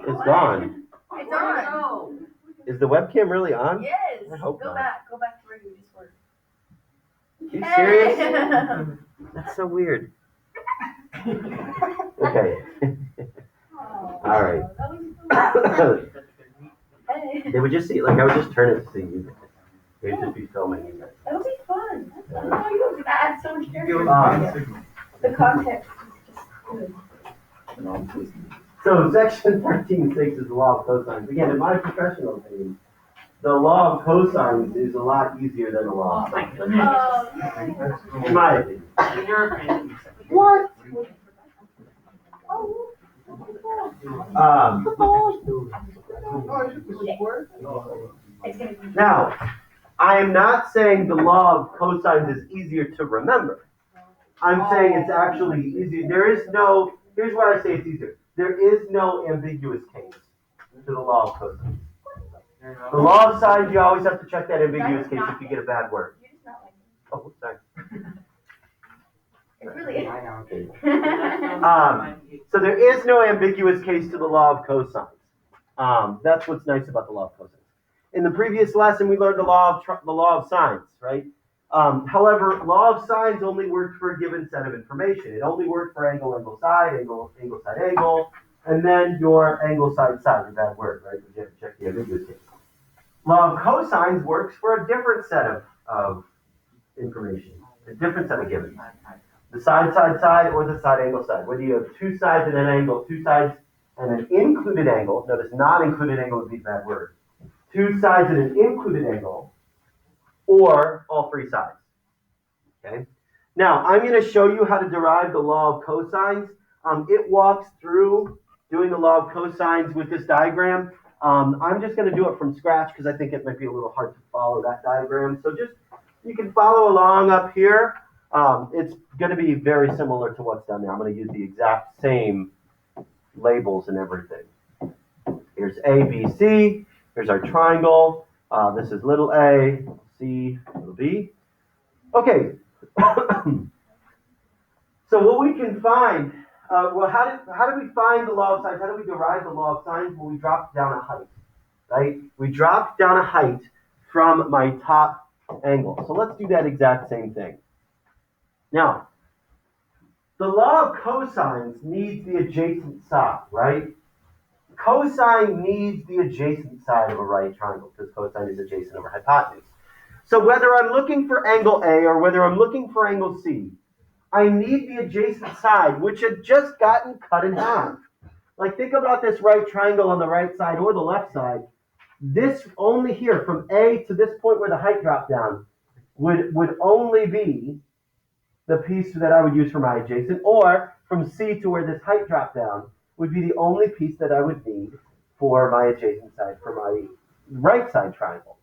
It's gone. It's on. Is the webcam really on? Yes. I hope Go not. back. Go back to where you just were. Are you serious? That's so weird. Okay. All right. They would just see, like, I would just turn it to see you guys. They would just be filming you guys. That'll be fun. Oh, you don't add so much character. The context is just good. So section 13.6 is the law of cosines. Again, in my professional opinion, the law of cosines is a lot easier than the law of sines. In my opinion. What? Now, I am not saying the law of cosines is easier to remember. I'm saying it's actually easier. Here's why I say it's easier. There is no ambiguous case to the law of cosines. The law of sines, you always have to check that ambiguous case if you get a bad word. Oh, sorry. It really is. So there is no ambiguous case to the law of cosines. That's what's nice about the law of cosines. In the previous lesson, we learned the law of sines, right? However, law of sines only worked for a given set of information. It only worked for angle, side, angle, side, angle, and then your angle, side, a bad word, right? You have to check the ambiguous case. Law of cosines works for a different set of information, a different set of givens. The side, or the side, angle, side. Whether you have two sides and an angle, two sides and an included angle. Notice not included angle would be a bad word. Two sides and an included angle, or all three sides. Okay. Now, I'm going to show you how to derive the law of cosines. It walks through doing the law of cosines with this diagram. I'm just going to do it from scratch because I think it might be a little hard to follow that diagram. So you can follow along up here. It's going to be very similar to what's done there. I'm going to use the exact same labels and everything. Here's A, B, C. Here's our triangle. This is little a, C, little b. Okay. So what we can find, how do we find the law of sines? How do we derive the law of sines? Well, we drop down a height, right? We drop down a height from my top angle. So let's do that exact same thing. Now, the law of cosines needs the adjacent side, right? Cosine needs the adjacent side of a right triangle because cosine is adjacent over hypotenuse. So whether I'm looking for angle A or whether I'm looking for angle C, I need the adjacent side, which had just gotten cut in half. Like, think about this right triangle on the right side or the left side. This only here, from A to this point where the height dropped down, would only be the piece that I would use for my adjacent, or from C to where this height dropped down would be the only piece that I would need for my adjacent side, for my right side triangle.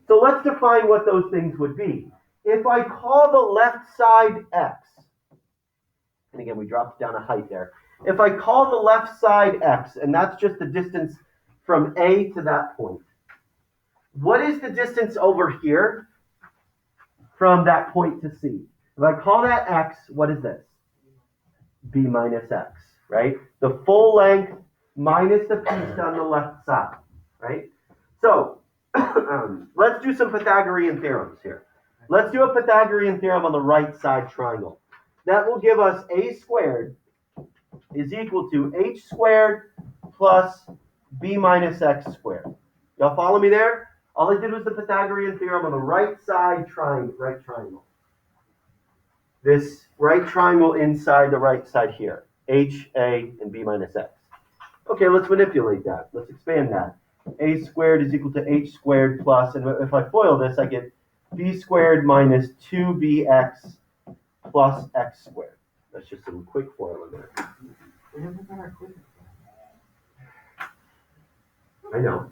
So let's define what those things would be. If I call the left side x, and again, we dropped down a height there. If I call the left side x, and that's just the distance from A to that point, what is the distance over here from that point to C? If I call that x, what is this? B minus x, right? The full length minus the piece on the left side, right? So let's do some Pythagorean theorems here. Let's do a Pythagorean theorem on the right side triangle. That will give us a squared is equal to h squared plus b minus x squared. Y'all follow me there? All I did was the Pythagorean theorem on the right side right triangle. This right triangle inside the right side here. H, A, and b minus x. Okay, let's manipulate that. Let's expand that. A squared is equal to h squared plus, and if I FOIL this, I get b squared minus 2bx plus x squared. That's just some quick FOIL in there. I know.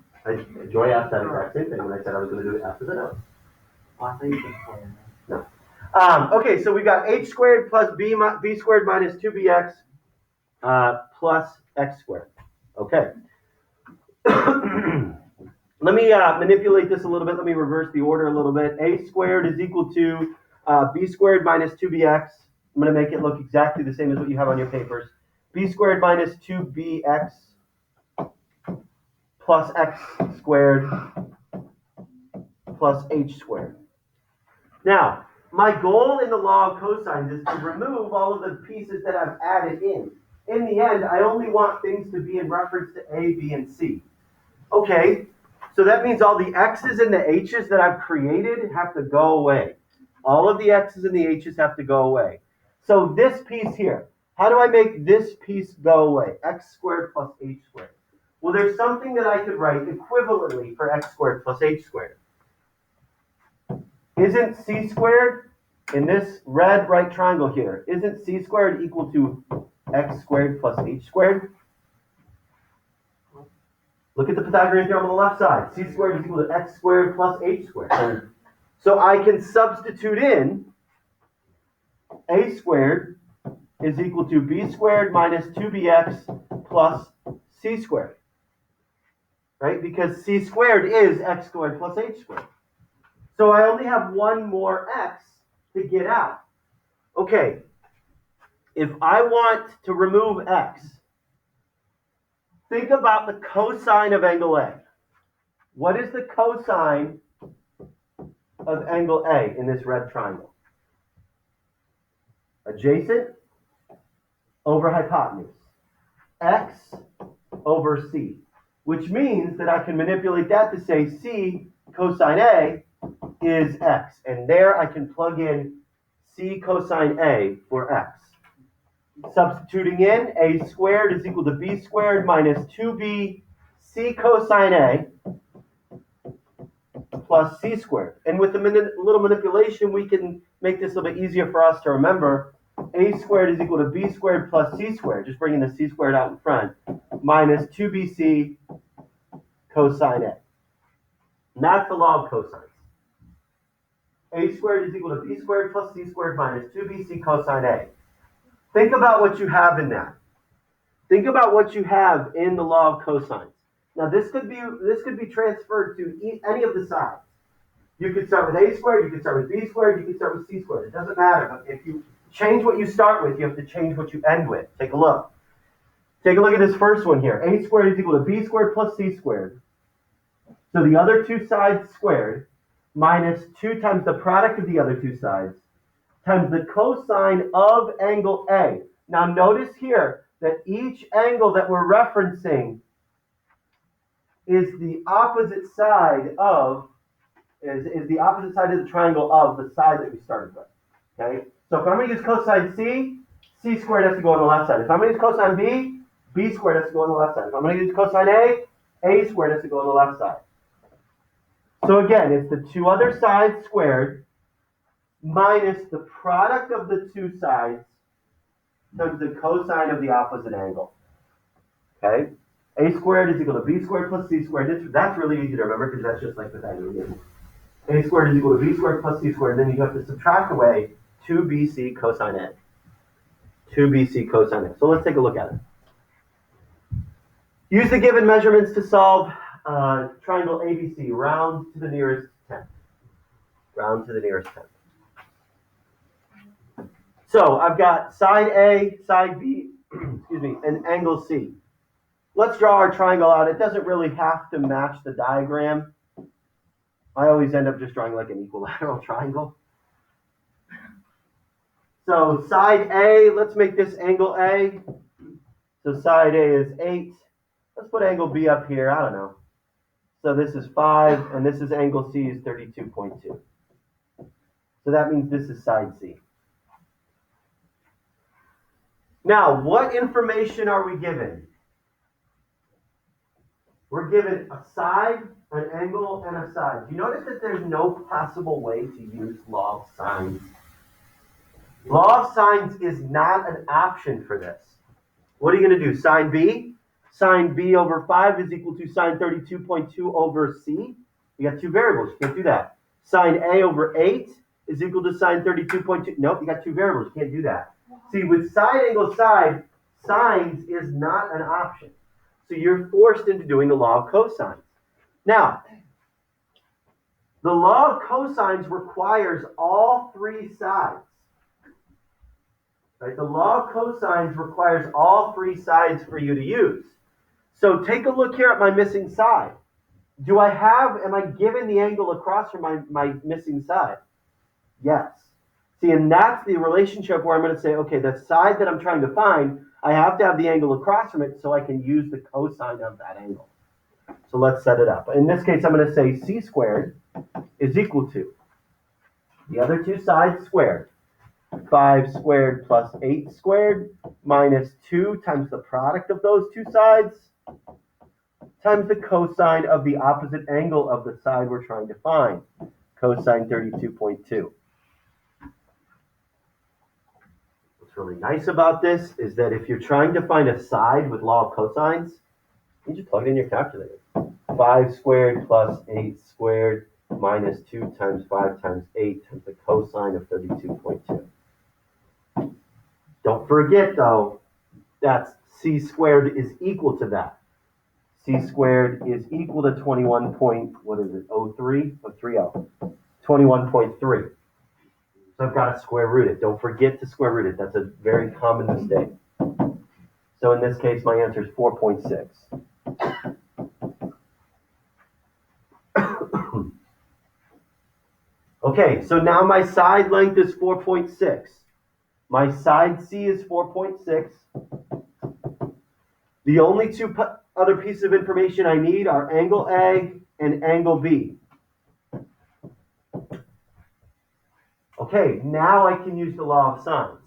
Joy asked that exact same thing when I said I was going to do it after the notes. No. Okay, so we got h squared plus b squared minus 2bx plus x squared. Okay. Let me manipulate this a little bit. Let me reverse the order a little bit. A squared is equal to b squared minus 2bx. I'm going to make it look exactly the same as what you have on your papers. B squared minus 2bx plus x squared plus h squared. Now, my goal in the law of cosines is to remove all of the pieces that I've added in. In the end, I only want things to be in reference to A, B, and C. Okay, so that means all the x's and the h's that I've created have to go away. All of the x's and the h's have to go away. So this piece here, how do I make this piece go away? X squared plus h squared. Well, there's something that I could write equivalently for x squared plus h squared. Isn't c squared, in this red right triangle here, isn't c squared equal to x squared plus h squared? Look at the Pythagorean theorem on the left side. C squared is equal to x squared plus h squared. So I can substitute in a squared is equal to b squared minus 2bx plus c squared. Right? Because c squared is x squared plus h squared. So I only have one more x to get out. Okay, if I want to remove x, think about the cosine of angle A. What is the cosine of angle A in this red triangle? Adjacent over hypotenuse. X over C. Which means that I can manipulate that to say C cosine A is x. And there I can plug in c cosine A for x. Substituting in, a squared is equal to b squared minus 2b c cosine A plus c squared. And with a little manipulation, we can make this a little bit easier for us to remember. A squared is equal to b squared plus c squared, just bringing the c squared out in front, minus 2bc cosine A. And that's the law of cosines. A squared is equal to b squared plus c squared minus 2bc cosine A. Think about what you have in that. Think about what you have in the law of cosines. Now this could be transferred to any of the sides. You could start with a squared, you could start with b squared, you could start with c squared. It doesn't matter. But if you change what you start with, you have to change what you end with. Take a look. Take a look at this first one here. A squared is equal to b squared plus c squared. So the other two sides squared minus 2 times the product of the other two sides times the cosine of angle A. Now notice here that each angle that we're referencing is the opposite side of the opposite side of the triangle of the side that we started with. Okay? So if I'm going to use cosine C, c squared has to go on the left side. If I'm going to use cosine B, b squared has to go on the left side. If I'm going to use cosine A squared has to go on the left side. So again, it's the two other sides squared minus the product of the two sides times the cosine of the opposite angle. Okay? A squared is equal to b squared plus c squared. That's really easy to remember because that's just like Pythagorean. A squared is equal to b squared plus c squared. And then you have to subtract away 2bc cosine A. 2bc cosine A. So let's take a look at it. Use the given measurements to solve triangle ABC. Round to the nearest 10th. Round to the nearest 10th. So I've got side A, side B, excuse me, and angle C. Let's draw our triangle out. It doesn't really have to match the diagram. I always end up just drawing like an equilateral triangle. So side A, let's make this angle A. So side A is 8. Let's put angle B up here. I don't know. So this is 5, and this is angle C is 32.2. So that means this is side C. Now, what information are we given? We're given a side, an angle, and a side. Do you notice that there's no possible way to use law of sines? Law of sines is not an option for this. What are you going to do? Sine B? Sine B over 5 is equal to sine 32.2 over C. You got two variables. You can't do that. Sine A over 8 is equal to sine 32.2. Nope, you got two variables. You can't do that. See, with side angle side, sines is not an option. So you're forced into doing the law of cosines. Now, the law of cosines requires all three sides. Right? The law of cosines requires all three sides for you to use. So take a look here at my missing side. Am I given the angle across from my missing side? Yes. See, and that's the relationship where I'm going to say, okay, the side that I'm trying to find, I have to have the angle across from it so I can use the cosine of that angle. So let's set it up. In this case, I'm going to say c squared is equal to the other two sides squared. 5 squared plus 8 squared minus 2 times the product of those two sides times the cosine of the opposite angle of the side we're trying to find, cosine 32.2. What's really nice about this is that if you're trying to find a side with law of cosines, you just plug it in your calculator. 5 squared plus 8 squared minus 2 times 5 times 8 times the cosine of 32.2. Don't forget, though, that's c squared is equal to that. C squared is equal to 21.3. So I've got to square root it. Don't forget to square root it. That's a very common mistake. So in this case, my answer is 4.6. Okay, so now my side length is 4.6. My side C is 4.6. The only two other pieces of information I need are angle A and angle B. Okay, now I can use the law of sines.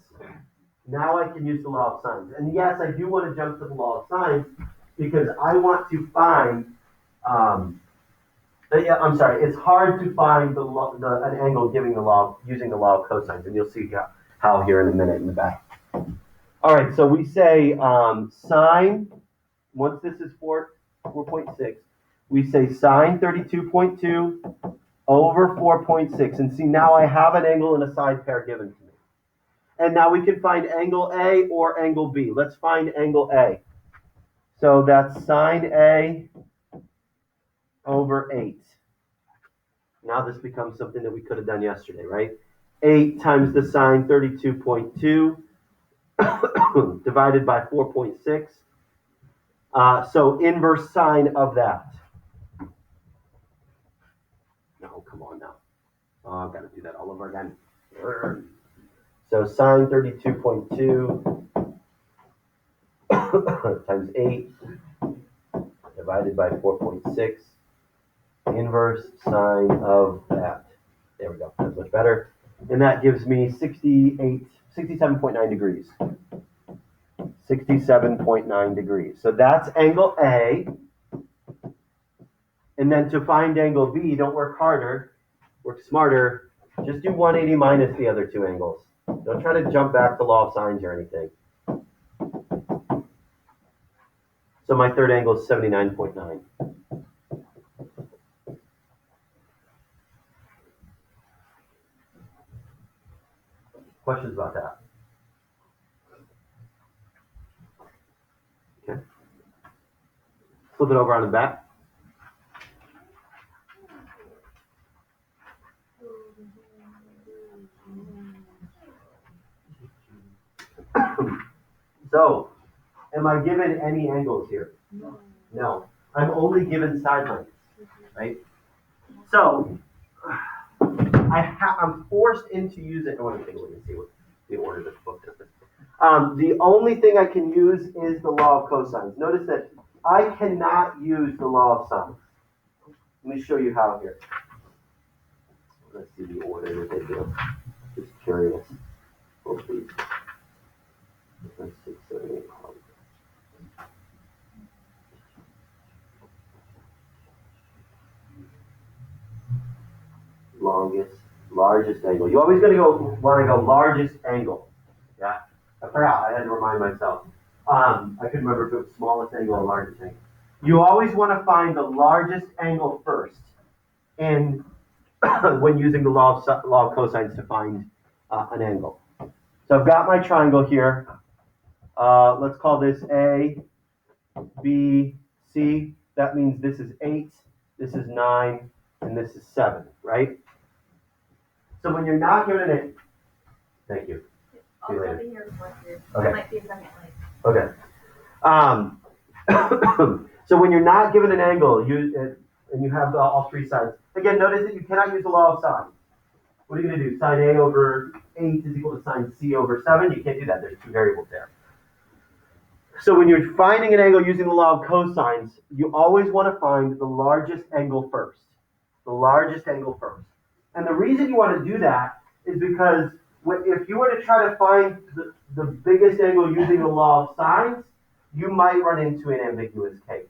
And yes, I do want to jump to the law of sines because I want to find, it's hard to find an angle using the law of cosines, and you'll see how here in a minute in the back. All right, so we say sine, once this is 4.6, we say sine 32.2 over 4.6. And see, now I have an angle and a side pair given to me. And now we can find angle A or angle B. Let's find angle A. So that's sine A over 8. Now this becomes something that we could have done yesterday, right? 8 times the sine 32.2 divided by 4.6. So inverse sine of that. No, come on now. Oh, I've got to do that all over again. So sine 32.2 times 8 divided by 4.6. Inverse sine of that. There we go. That's much better. And that gives me 67.9 degrees. 67.9 degrees. So that's angle A. And then to find angle B, don't work harder, work smarter. Just do 180 minus the other two angles. Don't try to jump back to law of sines or anything. So my third angle is 79.9. Questions about that? Okay. Flip it over on the back. So, am I given any angles here? No. I'm only given side lengths, right? So, I'm forced into using. I want to take a look and see what the order that the book does. The only thing I can use is the law of cosines. Notice that I cannot use the law of sines. Let me show you how here. Let's see the order that they do. Just curious. Oh, please. 6, 7, 8. Largest angle. You always want to go largest angle. Yeah, I forgot. I had to remind myself. I couldn't remember if it was smallest angle or largest angle. You always want to find the largest angle first, when using the law of cosines to find an angle. So I've got my triangle here. Let's call this A, B, C. That means this is 8, this is 9, and this is 7, right? So when you're not given it, thank you. I'll be here for you. Okay. Might be a second late. Okay. So when you're not given an angle, and you have all three sides, again, notice that you cannot use the law of sine. What are you going to do? Sine A over 8 is equal to sine C over 7. You can't do that. There's two variables there. So when you're finding an angle using the law of cosines, you always want to find the largest angle first. The largest angle first. And the reason you want to do that is because if you were to try to find the biggest angle using the law of sines, you might run into an ambiguous case.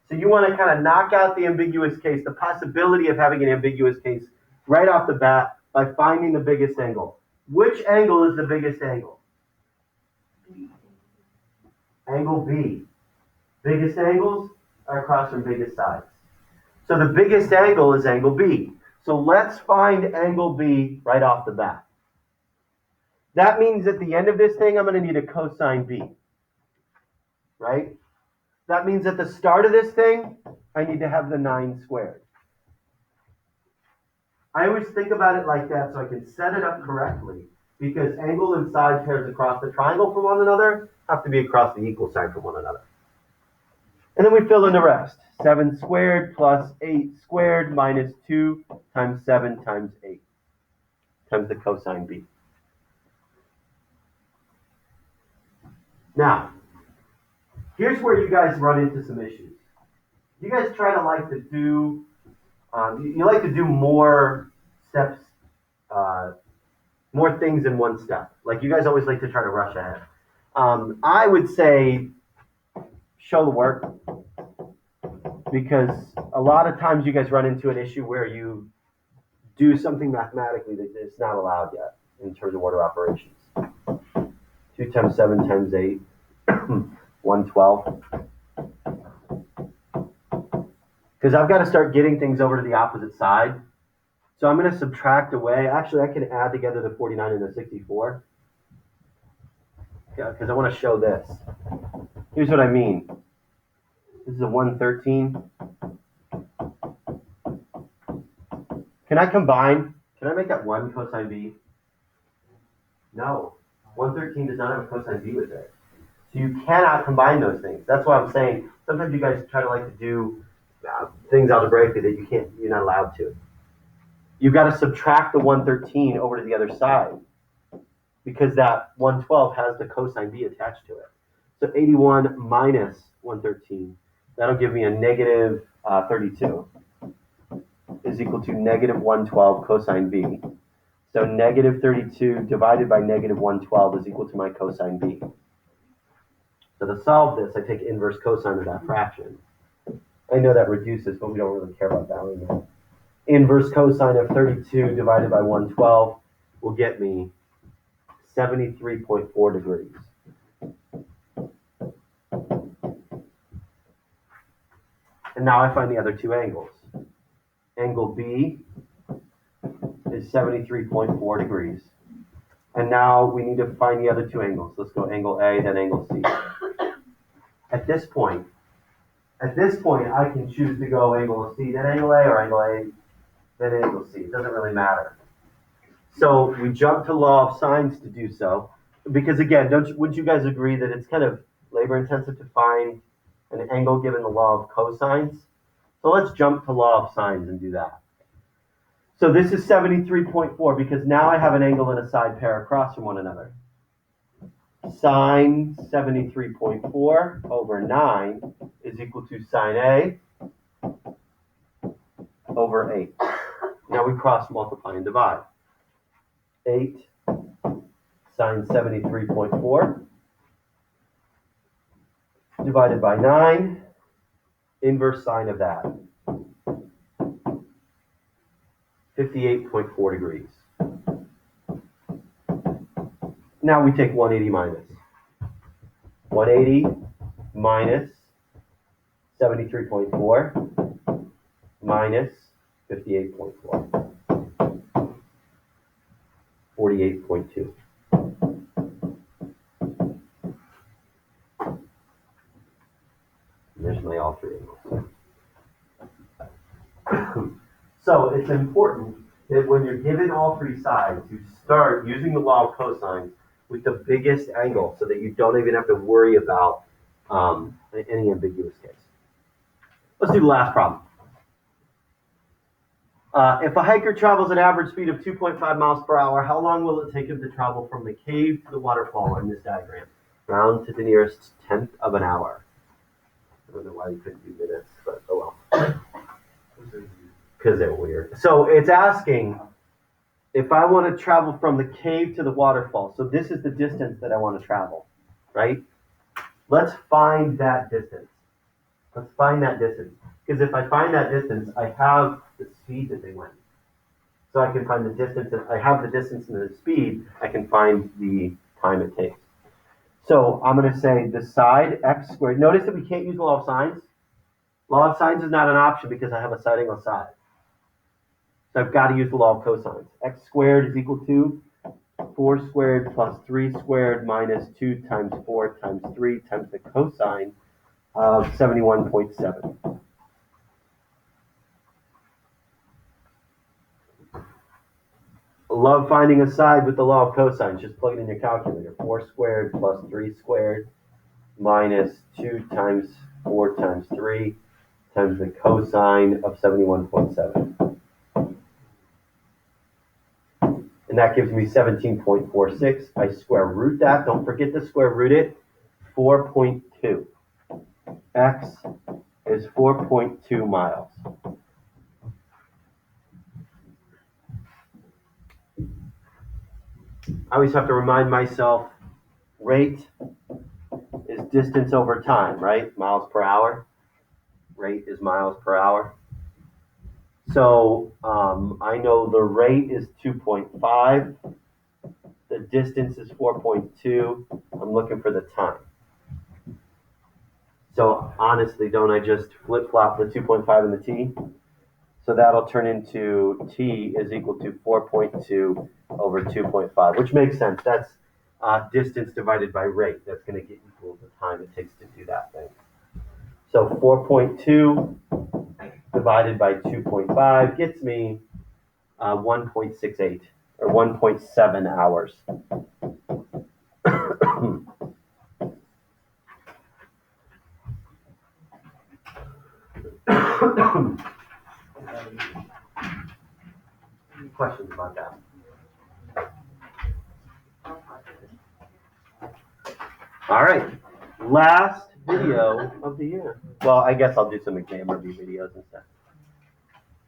So you want to kind of knock out the ambiguous case, the possibility of having an ambiguous case right off the bat by finding the biggest angle. Which angle is the biggest angle? Angle B. Biggest angles are across from biggest sides. So the biggest angle is angle B. So let's find angle B right off the bat. That means at the end of this thing, I'm going to need a cosine B. Right? That means at the start of this thing, I need to have the 9 squared. I always think about it like that so I can set it up correctly, because angle and side pairs across the triangle from one another have to be across the equal sign from one another. And then we fill in the rest. 7 squared plus 8 squared minus 2 times 7 times 8 times the cosine B. Now, here's where you guys run into some issues. You guys try to like to do, you like to do more steps, more things in one step. Like you guys always like to try to rush ahead. I would say show the work, because a lot of times you guys run into an issue where you do something mathematically that is not allowed yet in terms of order operations. 2 times 7 times 8, 112. Because I've got to start getting things over to the opposite side. So I'm going to subtract away. Actually, I can add together the 49 and the 64. Yeah, because I want to show this. Here's what I mean. This is a 113. Can I combine? Can I make that 1 cosine B? No. 113 does not have a cosine B with it. So you cannot combine those things. That's why I'm saying sometimes you guys try to like to do things algebraically that you're not allowed to. You've got to subtract the 113 over to the other side, because that 112 has the cosine B attached to it. So 81 minus 113, that'll give me a negative 32, is equal to negative 112 cosine B. So negative 32 divided by negative 112 is equal to my cosine B. So to solve this, I take inverse cosine of that fraction. I know that reduces, but we don't really care about that right now. Inverse cosine of 32 divided by 112 will get me 73.4 degrees. And now I find the other two angles. Angle B is 73.4 degrees. And now we need to find the other two angles. Let's go angle A, then angle C. At this point, I can choose to go angle C, then angle A, or angle A, then angle C. It doesn't really matter. So we jump to law of sines to do so. Because again, wouldn't you guys agree that it's kind of labor intensive to find an angle given the law of cosines? So let's jump to law of sines and do that. So this is 73.4 because now I have an angle and a side pair across from one another. Sine 73.4 over 9 is equal to sine A over 8. Now we cross multiply and divide. 8 sine 73.4 divided by 9, inverse sine of that. 58.4 degrees. Now we take 180 minus. 180 minus 73.4 minus 58.4. 48.2. There's my all three angles. So it's important that when you're given all three sides, you start using the law of cosines with the biggest angle so that you don't even have to worry about any ambiguous case. Let's do the last problem. If a hiker travels an average speed of 2.5 miles per hour, how long will it take him to travel from the cave to the waterfall in this diagram? Round to the nearest tenth of an hour. I don't know why you couldn't do minutes, but oh well. Because they're weird. So it's asking if I want to travel from the cave to the waterfall. So this is the distance that I want to travel, right? Let's find that distance. Let's find that distance. Because if I find that distance, I have the speed that they went. So I can find the distance. I have the distance and the speed. I can find the time it takes. So I'm going to say the side x squared. Notice that we can't use the law of sines. Law of sines is not an option because I have a side angle side. So I've got to use the law of cosines. X squared is equal to 4 squared plus 3 squared minus 2 times 4 times 3 times the cosine of 71.7. Love finding a side with the law of cosines. Just plug it in your calculator. 4 squared plus 3 squared minus 2 times 4 times 3 times the cosine of 71.7. And that gives me 17.46. I square root that. Don't forget to square root it. 4.2. X is 4.2 miles. I always have to remind myself, rate is distance over time, right? Miles per hour. Rate is miles per hour. So I know the rate is 2.5. The distance is 4.2. I'm looking for the time. So honestly, don't I just flip-flop the 2.5 and the t? So that'll turn into t is equal to 4.2 over 2.5, which makes sense. That's distance divided by rate. That's going to get equal to the time it takes to do that thing. So 4.2 divided by 2.5 gets me 1.68 or 1.7 hours. Questions about that? All right, last video of the year. Well, I guess I'll do some exam review videos and stuff.